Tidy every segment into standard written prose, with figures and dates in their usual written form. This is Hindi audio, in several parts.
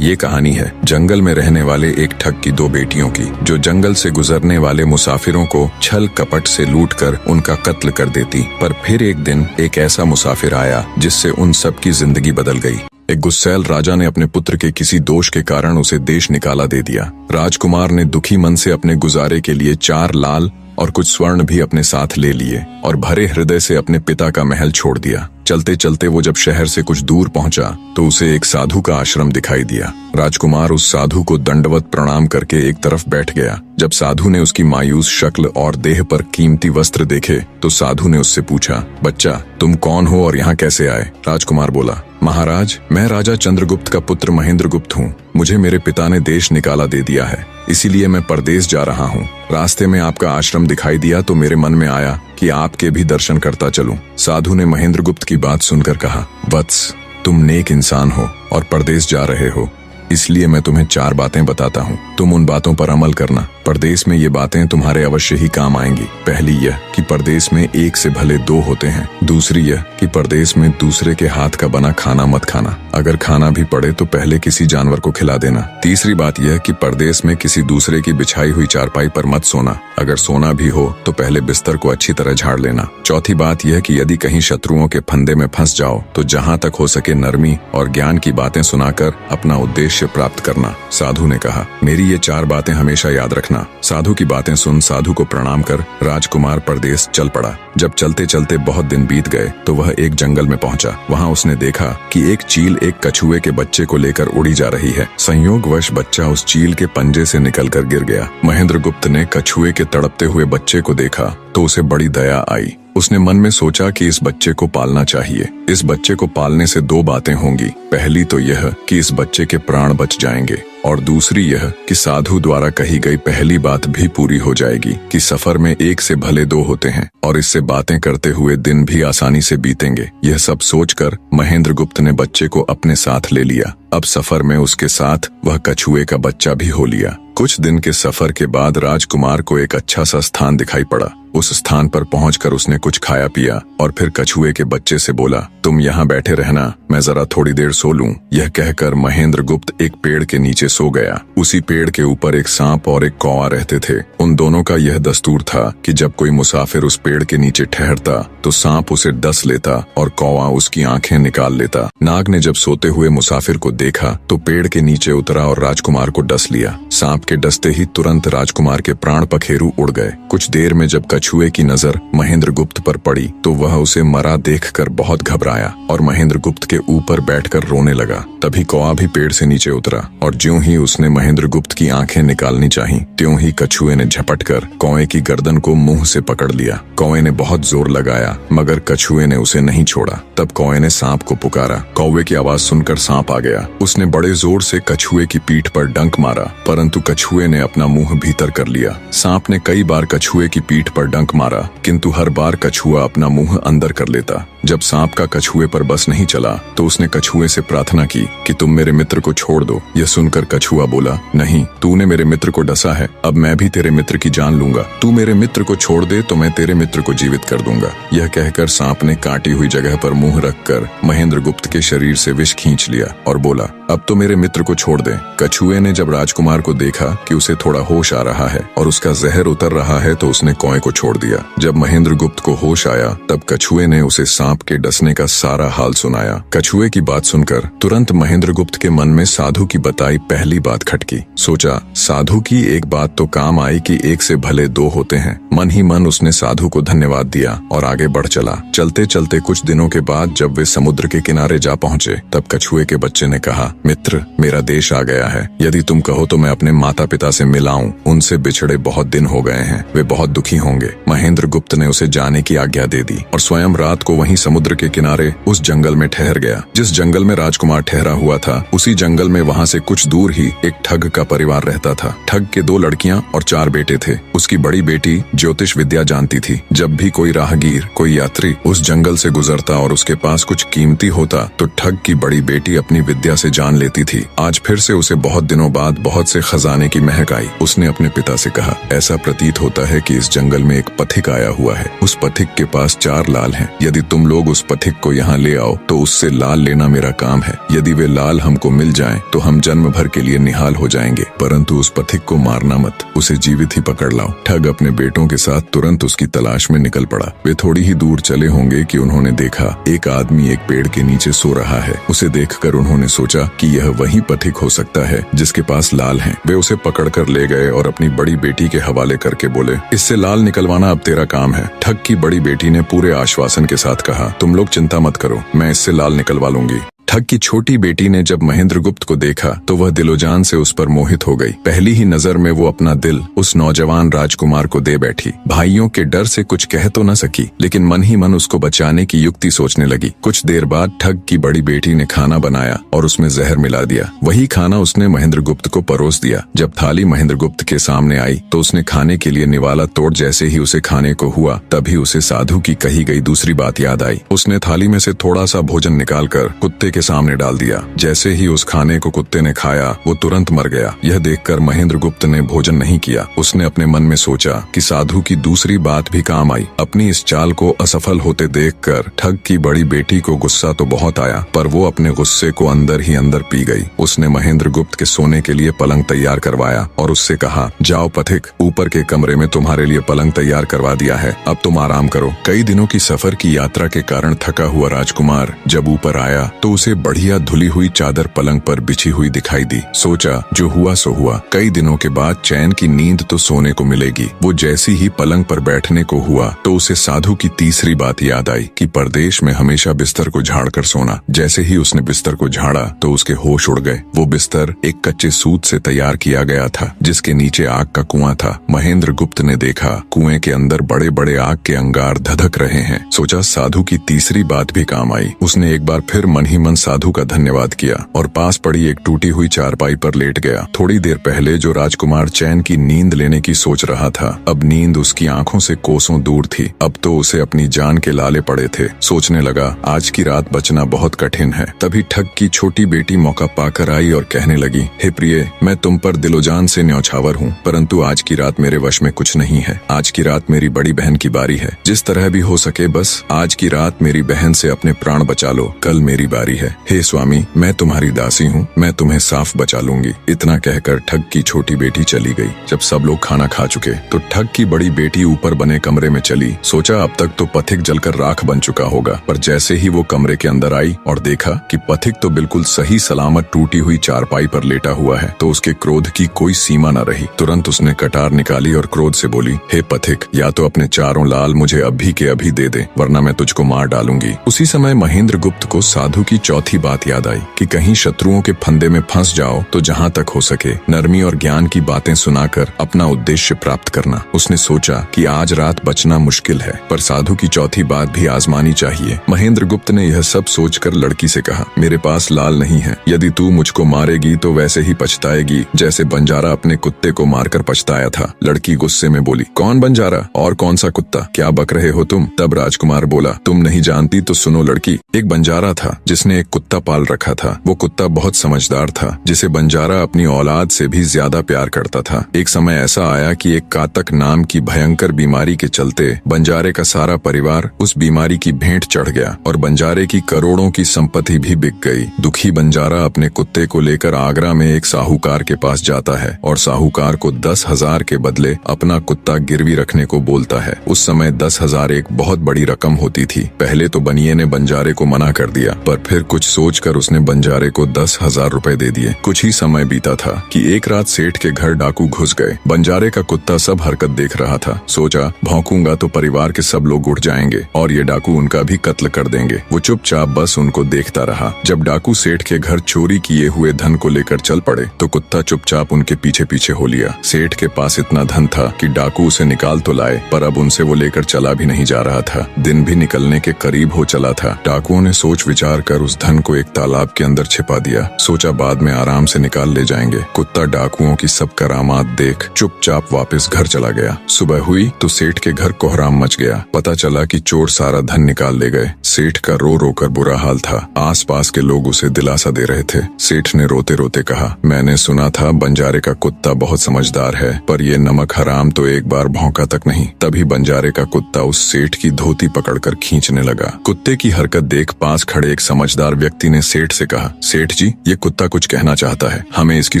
ये कहानी है जंगल में रहने वाले एक ठग की दो बेटियों की, जो जंगल से गुजरने वाले मुसाफिरों को छल कपट से लूटकर उनका कत्ल कर देती। पर फिर एक दिन एक ऐसा मुसाफिर आया जिससे उन सब की जिंदगी बदल गई। एक गुस्सैल राजा ने अपने पुत्र के किसी दोष के कारण उसे देश निकाला दे दिया। राजकुमार ने दुखी मन से अपने गुजारे के लिए 4 लाल और कुछ स्वर्ण भी अपने साथ ले लिए और भरे हृदय से अपने पिता का महल छोड़ दिया। चलते चलते वो जब शहर से कुछ दूर पहुंचा तो उसे एक साधु का आश्रम दिखाई दिया। राजकुमार उस साधु को दंडवत प्रणाम करके एक तरफ बैठ गया। जब साधु ने उसकी मायूस शक्ल और देह पर कीमती वस्त्र देखे तो साधु ने उससे पूछा, बच्चा तुम कौन हो और यहाँ कैसे आए? राजकुमार बोला, महाराज मैं राजा चंद्रगुप्त का पुत्र महेंद्रगुप्त हूँ। मुझे मेरे पिता ने देश निकाला दे दिया है, इसीलिए मैं परदेश जा रहा हूँ। रास्ते में आपका आश्रम दिखाई दिया तो मेरे मन में आया कि आपके भी दर्शन करता चलूं। साधु ने महेंद्रगुप्त की बात सुनकर कहा, वत्स तुम नेक इंसान हो और परदेश जा रहे हो, इसलिए मैं तुम्हें 4 बातें बताता हूँ। तुम उन बातों पर अमल करना। परदेश में ये बातें तुम्हारे अवश्य ही काम आएंगी। पहली यह कि परदेश में एक से भले 2 होते हैं। दूसरी यह कि परदेश में दूसरे के हाथ का बना खाना मत खाना। अगर खाना भी पड़े तो पहले किसी जानवर को खिला देना। तीसरी बात यह कि परदेश में किसी दूसरे की बिछाई हुई चारपाई पर मत सोना। अगर सोना भी हो तो पहले बिस्तर को अच्छी तरह झाड़ लेना। चौथी बात यह कि यदि कहीं शत्रुओं के फंदे में फंस जाओ तो जहाँ तक हो सके नरमी और ज्ञान की बातें सुनाकर अपना उद्देश्य प्राप्त करना। साधु ने कहा, मेरी ये 4 बातें हमेशा याद रखना। साधु की बातें सुन साधु को प्रणाम कर राजकुमार परदेश चल पड़ा। जब चलते चलते बहुत दिन बीत गए तो वह एक जंगल में पहुंचा। वहां उसने देखा कि एक चील एक कछुए के बच्चे को लेकर उड़ी जा रही है। संयोगवश बच्चा उस चील के पंजे से निकलकर गिर गया। महेंद्रगुप्त ने कछुए के तड़पते हुए बच्चे को देखा तो उसे बड़ी दया आई। उसने मन में सोचा कि इस बच्चे को पालना चाहिए। इस बच्चे को पालने से 2 बातें होंगी। पहली तो यह कि इस बच्चे के प्राण बच जाएंगे और दूसरी यह कि साधु द्वारा कही गई पहली बात भी पूरी हो जाएगी कि सफर में एक से भले 2 होते हैं और इससे बातें करते हुए दिन भी आसानी से बीतेंगे। यह सब सोचकर महेंद्रगुप्त ने बच्चे को अपने साथ ले लिया। अब सफर में उसके साथ वह कछुए का बच्चा भी हो लिया। कुछ दिन के सफर के बाद राजकुमार को एक अच्छा सा स्थान दिखाई पड़ा। उस स्थान पर पहुंचकर उसने कुछ खाया पिया और फिर कछुए के बच्चे से बोला, तुम यहाँ बैठे रहना, मैं जरा थोड़ी देर सो लूं। यह कहकर महेंद्रगुप्त एक पेड़ के नीचे सो गया। उसी पेड़ के ऊपर एक सांप और एक कौवा रहते थे। उन दोनों का यह दस्तूर था कि जब कोई मुसाफिर उस पेड़ के नीचे ठहरता तो सांप उसे डस लेता और कौवा उसकी आंखें निकाल लेता। नाग ने जब सोते हुए मुसाफिर को देखा तो पेड़ के नीचे उतरा और राजकुमार को डस लिया। सांप के डसते ही तुरंत राजकुमार के प्राण पखेरु उड़ गए। कुछ देर में जब कछुए की नजर महेंद्रगुप्त पर पड़ी तो वह उसे मरा देखकर बहुत घबराया और महेंद्रगुप्त के ऊपर बैठकर रोने लगा। तभी कौवा भी पेड़ से नीचे उतरा और ज्यों ही उसने महेंद्रगुप्त की आंखें निकालनी चाहिं, त्यों ही कछुए ने झपटकर कौवे की गर्दन को मुंह से पकड़ लिया। कौवे ने बहुत जोर लगाया मगर कछुए ने उसे नहीं छोड़ा। तब कौवे ने सांप को पुकारा। कौवे की आवाज सुनकर सांप आ गया। उसने बड़े जोर से कछुए की पीठ पर डंक मारा, परंतु कछुए ने अपना मुंह भीतर कर लिया। सांप ने कई बार कछुए की पीठ पर डंक मारा, किंतु हर बार कछुआ अपना मुंह अंदर कर लेता। जब सांप का कछुए पर बस नहीं चला तो उसने कछुए से प्रार्थना की कि तुम मेरे मित्र को छोड़ दो। यह सुनकर कछुआ बोला, नहीं, तूने मेरे मित्र को डसा है, अब मैं भी तेरे मित्र की जान लूंगा। तू मेरे मित्र को छोड़ दे तो मैं तेरे मित्र को जीवित कर दूंगा। यह कहकर सांप ने काटी हुई जगह पर मुंह रखकर महेंद्रगुप्त के शरीर से विष खींच लिया और बोला, अब तो मेरे मित्र को छोड़ दे। कछुए ने जब राजकुमार को देखा कि उसे थोड़ा होश आ रहा है और उसका जहर उतर रहा है तो उसने कौवे को छोड़ दिया। जब महेंद्रगुप्त को होश आया तब कछुए ने उसे सांप के डसने का सारा हाल सुनाया। कछुए की बात सुनकर तुरंत महेंद्रगुप्त के मन में साधु की बताई पहली बात खटकी। सोचा, साधु की एक बात तो काम आई कि एक से भले 2 होते हैं। मन ही मन उसने साधु को धन्यवाद दिया और आगे बढ़ चला। चलते चलते कुछ दिनों के बाद जब वे समुद्र के किनारे जा पहुंचे तब कछुए के बच्चे ने कहा, मित्र, मेरा देश आ गया है। यदि तुम कहो तो मैं अपने माता पिता से मिलाऊं। उनसे बिछड़े बहुत दिन हो गए हैं, वे बहुत दुखी होंगे। महेंद्रगुप्त ने उसे जाने की आज्ञा दे दी और स्वयं रात को वहीं समुद्र के किनारे उस जंगल में ठहर गया। जिस जंगल में राजकुमार ठहरा हुआ था उसी जंगल में वहां से कुछ दूर ही एक ठग का परिवार रहता था। ठग के 2 लड़कियां और 4 बेटे थे। उसकी बड़ी बेटी ज्योतिष विद्या जानती थी। जब भी कोई राहगीर, कोई यात्री उस जंगल से गुजरता और उसके पास कुछ कीमती होता तो ठग की बड़ी बेटी अपनी विद्या से जान लेती थी। आज फिर से उसे बहुत दिनों बाद बहुत से खजाने की महक आई। उसने अपने पिता से कहा, ऐसा प्रतीत होता है कि इस जंगल में एक पथिक आया हुआ है। उस पथिक के पास 4 लाल हैं। यदि तुम लोग उस पथिक को यहाँ ले आओ तो उससे लाल लेना मेरा काम है। यदि वे लाल हमको मिल जाएं तो हम जन्म भर के लिए निहाल हो जाएंगे, परंतु उस पथिक को मारना मत, उसे जीवित ही पकड़ लाओ। ठग अपने बेटों के साथ तुरंत उसकी तलाश में निकल पड़ा। वे थोड़ी ही दूर चले होंगे कि उन्होंने देखा एक आदमी एक पेड़ के नीचे सो रहा है। उसे देखकर उन्होंने सोचा कि यह वही पथिक हो सकता है जिसके पास लाल हैं। वे उसे पकड़कर ले गए और अपनी बड़ी बेटी के हवाले करके बोले, इससे लाल निकलवाना अब तेरा काम है। ठग की बड़ी बेटी ने पूरे आश्वासन के साथ कहा, तुम लोग चिंता मत करो, मैं इससे लाल निकलवा लूंगी। ठग की छोटी बेटी ने जब महेंद्रगुप्त को देखा तो वह दिलोजान से उस पर मोहित हो गई। पहली ही नजर में वो अपना दिल उस नौजवान राजकुमार को दे बैठी। भाइयों के डर से कुछ कह तो न सकी, लेकिन मन ही मन उसको बचाने की युक्ति सोचने लगी। कुछ देर बाद ठग की बड़ी बेटी ने खाना बनाया और उसमें जहर मिला दिया। वही खाना उसने महेंद्रगुप्त को परोस दिया। जब थाली महेंद्रगुप्त के सामने आई तो उसने खाने के लिए निवाला तोड़ जैसे ही उसे खाने को हुआ, तभी उसे साधु की कही गई दूसरी बात याद आई। उसने थाली में से थोड़ा सा भोजन निकालकर कुत्ते के सामने डाल दिया। जैसे ही उस खाने को कुत्ते ने खाया वो तुरंत मर गया। यह देखकर महेंद्रगुप्त ने भोजन नहीं किया। उसने अपने मन में सोचा कि साधु की दूसरी बात भी काम आई। अपनी इस चाल को असफल होते देखकर ठग की बड़ी बेटी को गुस्सा तो बहुत आया, पर वो अपने गुस्से को अंदर ही अंदर पी गई। उसने महेंद्रगुप्त के सोने के लिए पलंग तैयार करवाया और उससे कहा, जाओ पथिक, ऊपर के कमरे में तुम्हारे लिए पलंग तैयार करवा दिया है, अब तुम आराम करो। कई दिनों की सफर की यात्रा के कारण थका हुआ राजकुमार जब ऊपर आया तो उसे बढ़िया धुली हुई चादर पलंग पर बिछी हुई दिखाई दी। सोचा जो हुआ सो हुआ, कई दिनों के बाद चैन की नींद तो सोने को मिलेगी। वो जैसी ही पलंग पर बैठने को हुआ तो उसे साधु की तीसरी बात याद आई कि परदेश में हमेशा बिस्तर को झाड़कर सोना। जैसे ही उसने बिस्तर को झाड़ा तो उसके होश उड़ गए। वो बिस्तर एक कच्चे सूत से तैयार किया गया था जिसके नीचे आग का कुआं था। महेंद्रगुप्त ने देखा कुएं के अंदर बड़े बड़े आग के अंगार धधक रहे हैं। सोचा साधु की तीसरी बात भी काम आई। उसने एक बार फिर मन ही मन साधु का धन्यवाद किया और पास पड़ी एक टूटी हुई चारपाई पर लेट गया। थोड़ी देर पहले जो राजकुमार चैन की नींद लेने की सोच रहा था, अब नींद उसकी आंखों से कोसों दूर थी। अब तो उसे अपनी जान के लाले पड़े थे। सोचने लगा आज की रात बचना बहुत कठिन है। तभी ठग की छोटी बेटी मौका पाकर आई और कहने लगी, हे प्रिय, मैं तुम पर दिलोजान से न्यौछावर हूँ, परंतु आज की रात मेरे वश में कुछ नहीं है। आज की रात मेरी बड़ी बहन की बारी है। जिस तरह भी हो सके बस आज की रात मेरी बहन से अपने प्राण बचा लो, कल मेरी बारी है। हे स्वामी, मैं तुम्हारी दासी हूँ, मैं तुम्हें साफ बचा लूंगी। इतना कहकर ठग की छोटी बेटी चली गई। जब सब लोग खाना खा चुके तो ठग की बड़ी बेटी ऊपर बने कमरे में चली। सोचा अब तक तो पथिक जलकर राख बन चुका होगा, पर जैसे ही वो कमरे के अंदर आई और देखा कि पथिक तो बिल्कुल सही सलामत टूटी हुई चारपाई पर लेटा हुआ है तो उसके क्रोध की कोई सीमा न रही। तुरंत उसने कटार निकाली और क्रोध से बोली, हे पथिक, या तो अपने 4 लाल मुझे अभी के अभी दे दे, वरना मैं तुझको मार डालूंगी। उसी समय महेंद्रगुप्त को साधु की चौथी बात याद आई कि कहीं शत्रुओं के फंदे में फंस जाओ तो जहाँ तक हो सके नरमी और ज्ञान की बातें सुनाकर अपना उद्देश्य प्राप्त करना। उसने सोचा कि आज रात बचना मुश्किल है, पर साधु की चौथी बात भी आजमानी चाहिए। महेंद्रगुप्त ने यह सब सोचकर लड़की से कहा, मेरे पास लाल नहीं है। यदि तू मुझको मारेगी तो वैसे ही पछताएगी जैसे बंजारा अपने कुत्ते को मारकर पछताया था। लड़की गुस्से में बोली, कौन बंजारा और कौन सा कुत्ता, क्या बक रहे हो तुम? तब राजकुमार बोला, तुम नहीं जानती तो सुनो लड़की, एक बंजारा था जिसने एक कुत्ता पाल रखा था। वो कुत्ता बहुत समझदार था जिसे बंजारा अपनी औलाद से भी ज्यादा प्यार करता था। एक समय ऐसा आया कि एक कातक नाम की भयंकर बीमारी के चलते बंजारे का सारा परिवार उस बीमारी की भेंट चढ़ गया और बंजारे की करोड़ों की संपत्ति भी बिक गई। दुखी बंजारा अपने कुत्ते को लेकर आगरा में एक साहूकार के पास जाता है और साहूकार को 10,000 के बदले अपना कुत्ता गिरवी रखने को बोलता है। उस समय 10,000 एक बहुत बड़ी रकम होती थी। पहले तो बनिए ने बंजारे को मना कर दिया, पर फिर कुछ सोचकर उसने बंजारे को 10,000 रुपए दे दिए। कुछ ही समय बीता था कि एक रात सेठ के घर डाकू घुस गए। बंजारे का कुत्ता सब हरकत देख रहा था। सोचा भौंकूंगा तो परिवार के सब लोग उठ जाएंगे और ये डाकू उनका भी कत्ल कर देंगे। वो चुपचाप बस उनको देखता रहा। जब डाकू सेठ के घर चोरी किए हुए धन को लेकर चल पड़े तो कुत्ता चुपचाप उनके पीछे पीछे हो लिया। सेठ के पास इतना धन था कि डाकू उसे निकाल तो लाए, पर अब उनसे वो लेकर चला भी नहीं जा रहा था। दिन भी निकलने के करीब हो चला था। डाकुओं ने सोच विचार कर उस धन को एक तालाब के अंदर छिपा दिया। सोचा बाद में आराम से निकाल ले जाएंगे। कुत्ता डाकुओं की सब करामात देख चुपचाप वापस घर चला गया। सुबह हुई तो सेठ के घर कोहराम मच गया। पता चला कि चोर सारा धन निकाल ले गए। सेठ का रो रो कर बुरा हाल था। आसपास के लोग उसे दिलासा दे रहे थे। सेठ ने रोते रोते कहा, मैंने सुना था बंजारे का कुत्ता बहुत समझदार है, पर ये नमक हराम तो एक बार भौंका तक नहीं। तभी बंजारे का कुत्ता उस सेठ की धोती पकड़कर खींचने लगा। कुत्ते की हरकत देख पास खड़े एक समझदार व्यक्ति ने सेठ से कहा, सेठ जी, ये कुत्ता कुछ कहना चाहता है, हमें इसकी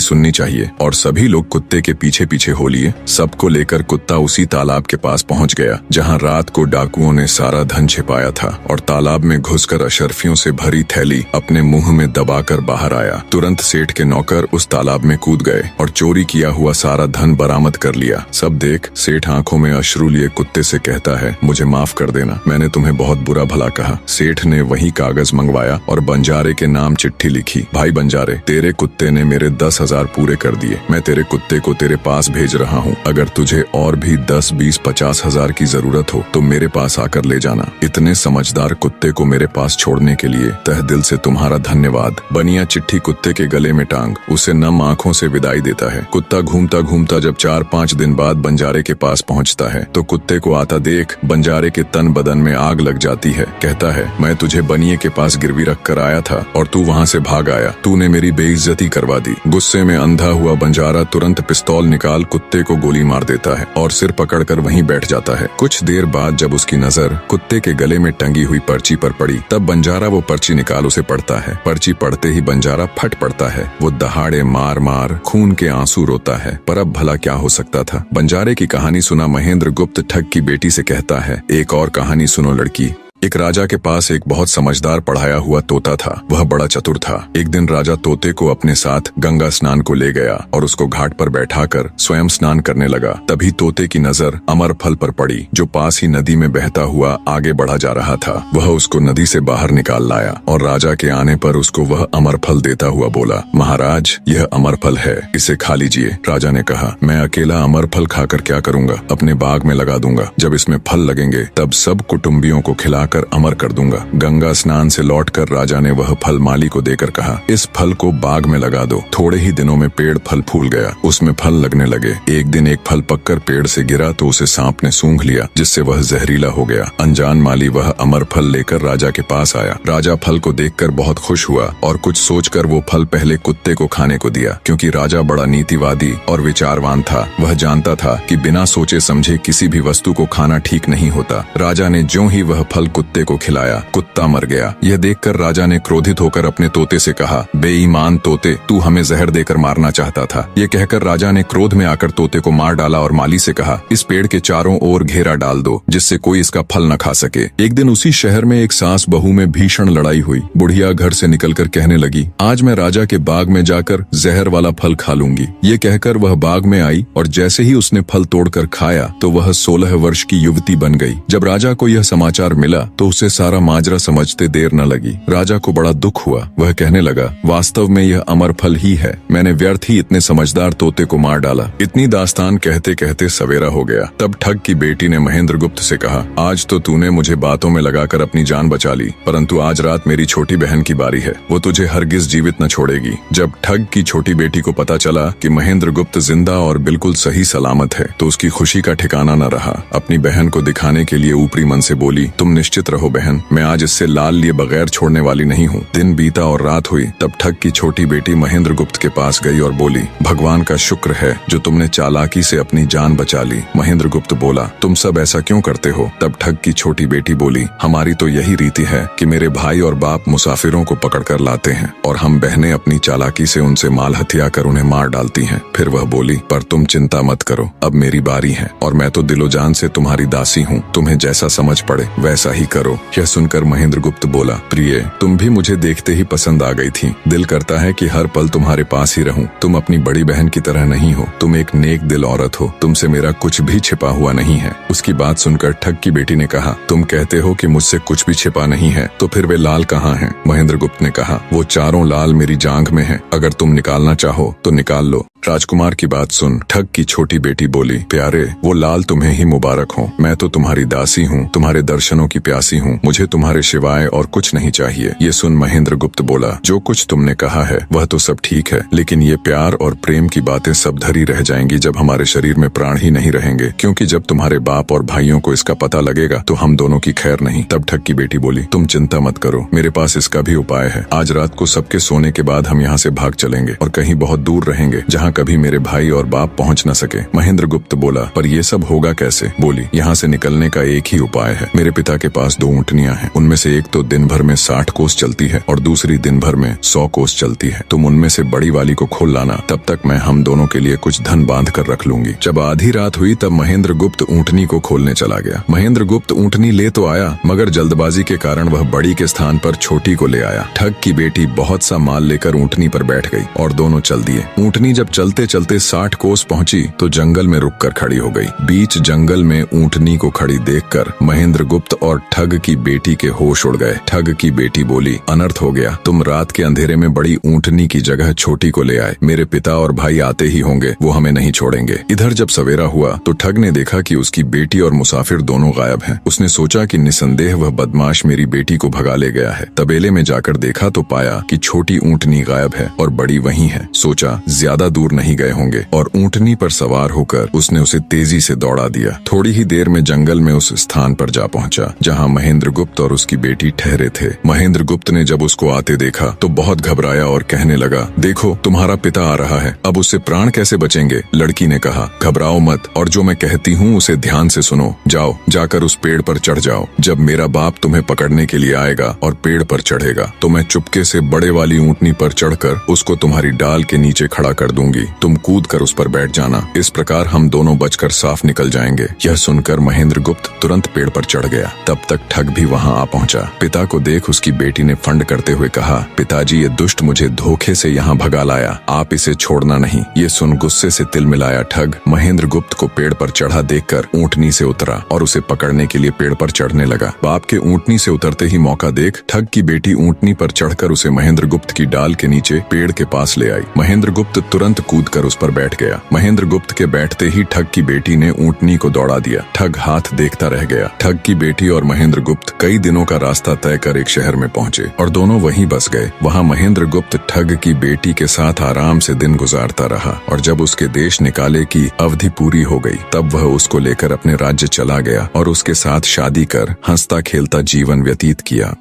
सुननी चाहिए। और सभी लोग कुत्ते के पीछे पीछे हो लिए। सबको लेकर कुत्ता उसी तालाब के पास पहुंच गया जहां रात को डाकुओं ने सारा धन छिपाया था, और तालाब में घुसकर अशर्फियों से भरी थैली अपने मुंह में दबाकर बाहर आया। तुरंत सेठ के नौकर उस तालाब में कूद गए और चोरी किया हुआ सारा धन बरामद कर लिया। सब देख सेठ आंखों में अश्रु लिए कुत्ते से कहता है, मुझे माफ कर देना, मैंने तुम्हें बहुत बुरा भला कहा। सेठ ने वही कागज मंगवाया और बंजारे के नाम चिट्ठी लिखी, भाई बंजारे, तेरे कुत्ते ने मेरे 10,000 पूरे कर दिए। मैं तेरे कुत्ते को तेरे पास भेज रहा हूँ। अगर तुझे और भी 10, 20, 50 हजार की जरूरत हो तो मेरे पास आकर ले जाना। इतने समझदार कुत्ते को मेरे पास छोड़ने के लिए तहे दिल से तुम्हारा धन्यवाद। बनिया चिट्ठी कुत्ते के गले में टांग उसे नम आंखों से विदाई देता है। कुत्ता घूमता घूमता जब 4-5 दिन बाद बंजारे के पास पहुंचता है तो कुत्ते को आता देख बंजारे के तन बदन में आग लग जाती है। कहता है, मैं तुझे बनिए के पास गिरवी रख कर आया था और तू वहाँ से भाग आया। तूने मेरी बेइज्जती करवा दी। गुस्से में अंधा हुआ बंजारा तुरंत पिस्तौल निकाल कुत्ते को गोली मार देता है और सिर पकड़कर वहीं बैठ जाता है। कुछ देर बाद जब उसकी नजर कुत्ते के गले में टंगी हुई पर्ची पर पड़ी तब बंजारा वो पर्ची निकाल उसे पढ़ता है। पर्ची पढ़ते ही बंजारा फट पड़ता है। वो दहाड़े मार मार खून के आंसू रोता है। पर अब भला क्या हो सकता था। बंजारे की कहानी सुना महेंद्र गुप्त ठग की बेटी से कहता है, एक और कहानी सुनो लड़की। एक राजा के पास एक बहुत समझदार पढ़ाया हुआ तोता था। वह बड़ा चतुर था। एक दिन राजा तोते को अपने साथ गंगा स्नान को ले गया और उसको घाट पर बैठाकर स्वयं स्नान करने लगा। तभी तोते की नजर अमर फल पर पड़ी जो पास ही नदी में बहता हुआ आगे बढ़ा जा रहा था। वह उसको नदी से बाहर निकाल लाया और राजा के आने पर उसको वह अमर फल देता हुआ बोला, महाराज, यह अमर फल है, इसे खा लीजिए। राजा ने कहा, मैं अकेला अमर फल खाकर क्या करूंगा, अपने बाग में लगा दूंगा। जब इसमें फल लगेंगे तब सब कुटुंबियों को खिला कर अमर कर दूंगा। गंगा स्नान से लौटकर राजा ने वह फल माली को देकर कहा, इस फल को बाग में लगा दो। थोड़े ही दिनों में पेड़ फल फूल गया, उसमें फल लगने लगे। एक दिन एक फल पककर पेड़ से गिरा तो उसे सांप ने सूंघ लिया, जिससे वह जहरीला हो गया। अनजान माली वह अमर फल लेकर राजा के पास आया। राजा फल को देखकर बहुत खुश हुआ और कुछ सोचकर वो फल पहले कुत्ते को खाने को दिया, क्योंकि राजा बड़ा नीतिवादी और विचारवान था। वह जानता था कि बिना सोचे समझे किसी भी वस्तु को खाना ठीक नहीं होता। राजा ने ज्यों ही वह फल कुत्ते को खिलाया, कुत्ता मर गया। यह देखकर राजा ने क्रोधित होकर अपने तोते से कहा, बेईमान तोते, तू हमें जहर देकर मारना चाहता था। ये कहकर राजा ने क्रोध में आकर तोते को मार डाला और माली से कहा, इस पेड़ के चारों ओर घेरा डाल दो जिससे कोई इसका फल न खा सके। एक दिन उसी शहर में एक सास बहू में भीषण लड़ाई हुई। बुढ़िया घर से निकलकर कहने लगी, आज मैं राजा के बाग में जाकर जहर वाला फल खा लूंगी। ये कहकर वह बाग में आई और जैसे ही उसने फल तोड़कर खाया तो वह 16 वर्ष की युवती बन गई। जब राजा को यह समाचार मिला तो उसे सारा माजरा समझते देर न लगी। राजा को बड़ा दुख हुआ। वह कहने लगा, वास्तव में यह अमर फल ही है, मैंने व्यर्थ ही इतने समझदार तोते को मार डाला। इतनी दास्तान कहते कहते सवेरा हो गया। तब ठग की बेटी ने महेंद्र गुप्त से कहा, आज तो तूने मुझे बातों में लगाकर अपनी जान बचा ली, परंतु आज रात मेरी छोटी बहन की बारी है, वो तुझे हरगिज जीवित न छोड़ेगी। जब ठग की छोटी बेटी को पता चला कि महेंद्र गुप्त जिंदा और बिल्कुल सही सलामत है तो उसकी खुशी का ठिकाना न रहा। अपनी बहन को दिखाने के लिए ऊपरी मन से बोली, तुम निश्चित रहो बहन, मैं आज इससे लाल लिए बगैर छोड़ने वाली नहीं हूँ। दिन बीता और रात हुई। तब ठग की छोटी बेटी महेंद्र गुप्त के पास गई और बोली, भगवान का शुक्र है जो तुमने चालाकी से अपनी जान बचा ली। महेंद्र गुप्त बोला, तुम सब ऐसा क्यों करते हो? तब ठग की छोटी बेटी बोली, हमारी तो यही रीति है कि मेरे भाई और बाप मुसाफिरों को पकड़कर लाते हैं और हम बहनें अपनी चालाकी से उनसे माल हथिया कर उन्हें मार डालती हैं। फिर वह बोली, पर तुम चिंता मत करो, अब मेरी बारी है और मैं तो दिलो जान से तुम्हारी दासी हूँ, तुम्हें जैसा समझ पड़े वैसा ही करो। यह सुनकर महेंद्र गुप्त बोला, प्रिय, तुम भी मुझे देखते ही पसंद आ गई थी। दिल करता है कि हर पल तुम्हारे पास ही रहूं। तुम अपनी बड़ी बहन की तरह नहीं हो, तुम एक नेक दिल औरत हो, तुमसे मेरा कुछ भी छिपा हुआ नहीं है। उसकी बात सुनकर ठग की बेटी ने कहा, तुम कहते हो कि मुझसे कुछ भी छिपा नहीं है, तो फिर वे लाल कहाँ हैं? महेंद्र गुप्त ने कहा, वो चारों लाल मेरी जांघ में हैं, अगर तुम निकालना चाहो तो निकाल लो। राजकुमार की बात सुन ठग की छोटी बेटी बोली, प्यारे वो लाल तुम्हें ही मुबारक हो। मैं तो तुम्हारी दासी हूँ, तुम्हारे दर्शनों की प्यासी हूँ, मुझे तुम्हारे सिवाय और कुछ नहीं चाहिए। ये सुन महेंद्र गुप्त बोला, जो कुछ तुमने कहा है वह तो सब ठीक है, लेकिन ये प्यार और प्रेम की बातें सब धरी रह जाएंगी जब हमारे शरीर में प्राण ही नहीं रहेंगे, क्योंकि जब तुम्हारे बाप और भाइयों को इसका पता लगेगा तो हम दोनों की खैर नहीं। तब ठग की बेटी बोली, तुम चिंता मत करो, मेरे पास इसका भी उपाय है। आज रात को सबके सोने के बाद हम यहाँ से भाग चलेंगे और कहीं बहुत दूर रहेंगे जहाँ कभी मेरे भाई और बाप पहुँच न सके। महेंद्र गुप्त बोला, पर ये सब होगा कैसे? बोली, यहाँ से निकलने का एक ही उपाय है। मेरे पिता के पास 2 ऊँटनियाँ हैं, उनमें से एक तो दिन भर में 60 कोस चलती है और दूसरी दिन भर में 100 कोस चलती है। तुम उनमें से बड़ी वाली को खोल लाना, तब तक मैं हम दोनों के लिए कुछ धन बांध कर रख लूंगी। जब आधी रात हुई तब महेंद्र गुप्त ऊँटनी को खोलने चला गया। महेंद्र गुप्त ऊँटनी ले तो आया, मगर जल्दबाजी के कारण वह बड़ी के स्थान पर छोटी को ले आया। ठग की बेटी बहुत सा माल लेकर ऊँटनी पर बैठ गई और दोनों चल दिए। ऊँटनी जब चलते चलते 60 कोस पहुंची तो जंगल में रुककर खड़ी हो गई। बीच जंगल में ऊँटनी को खड़ी देखकर महेंद्र गुप्त और ठग की बेटी के होश उड़ गए। ठग की बेटी बोली, अनर्थ हो गया, तुम रात के अंधेरे में बड़ी ऊँटनी की जगह छोटी को ले आए। मेरे पिता और भाई आते ही होंगे, वो हमें नहीं छोड़ेंगे। इधर जब सवेरा हुआ तो ठग ने देखा कि उसकी बेटी और मुसाफिर दोनों गायब हैं। उसने सोचा कि निसंदेह वह बदमाश मेरी बेटी को भगा ले गया है। तबेले में जाकर देखा तो पाया कि छोटी ऊँटनी गायब है और बड़ी वहीं है। सोचा ज्यादा दूर नहीं गए होंगे और ऊँटनी पर सवार होकर उसने उसे तेजी से दौड़ा दिया। थोड़ी ही देर में जंगल में उस स्थान पर जा पहुंचा जहां महेंद्र गुप्त और उसकी बेटी ठहरे थे। महेंद्र गुप्त ने जब उसको आते देखा तो बहुत घबराया और कहने लगा, देखो तुम्हारा पिता आ रहा है, अब उससे प्राण कैसे बचेंगे? लड़की ने कहा, घबराओ मत और जो मैं कहती हूँ उसे ध्यान से सुनो। जाओ, जाकर उस पेड़ पर चढ़ जाओ। जब मेरा बाप तुम्हें पकड़ने के लिए आएगा और पेड़ पर चढ़ेगा तो मैं चुपके से बड़े वाली ऊँटनी पर चढ़कर उसको तुम्हारी डाल के नीचे खड़ा कर दूंगी। तुम कूद कर उस पर बैठ जाना, इस प्रकार हम दोनों बचकर साफ निकल जाएंगे। यह सुनकर महेंद्र गुप्त तुरंत पेड़ पर चढ़ गया। तब तक ठग भी वहां आ पहुंचा। पिता को देख उसकी बेटी ने फंड करते हुए कहा, पिताजी ये दुष्ट मुझे धोखे से यहाँ भगा लाया, आप इसे छोड़ना नहीं। ये सुन गुस्से से तिल मिलाया ठग महेंद्र गुप्त को पेड़ पर चढ़ा देखकर ऊँटनी से उतरा और उसे पकड़ने के लिए पेड़ पर चढ़ने लगा। बाप के ऊँटनी से उतरते ही मौका देख ठग की बेटी ऊँटनी पर चढ़कर उसे महेंद्र गुप्त की डाल के नीचे पेड़ के पास ले आई। महेंद्र गुप्त तुरंत कूदकर उस पर बैठ गया। महेंद्र गुप्त के बैठते ही ठग की बेटी ने ऊँटनी को दौड़ा दिया। ठग हाथ देखता रह गया। ठग की बेटी और महेंद्र गुप्त कई दिनों का रास्ता तय कर एक शहर में पहुंचे और दोनों वहीं बस गए। वहां महेंद्र गुप्त ठग की बेटी के साथ आराम से दिन गुजारता रहा और जब उसके देश निकाले की अवधि पूरी हो गई तब वह उसको लेकर अपने राज्य चला गया और उसके साथ शादी कर हंसता खेलता जीवन व्यतीत किया।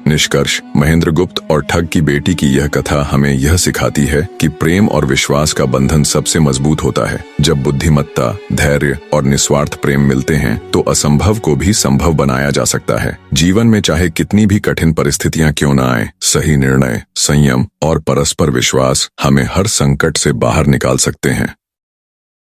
निष्कर्ष, महेंद्र गुप्त और ठग की बेटी की यह कथा हमें यह सिखाती है कि प्रेम और विश्वास का बंधन सबसे मजबूत होता है। जब बुद्धिमत्ता, धैर्य और निस्वार्थ प्रेम मिलते हैं तो असंभव को भी संभव बनाया जा सकता है। जीवन में चाहे कितनी भी कठिन परिस्थितियां क्यों न आए, सही निर्णय, संयम और परस्पर विश्वास हमें हर संकट से बाहर निकाल सकते हैं।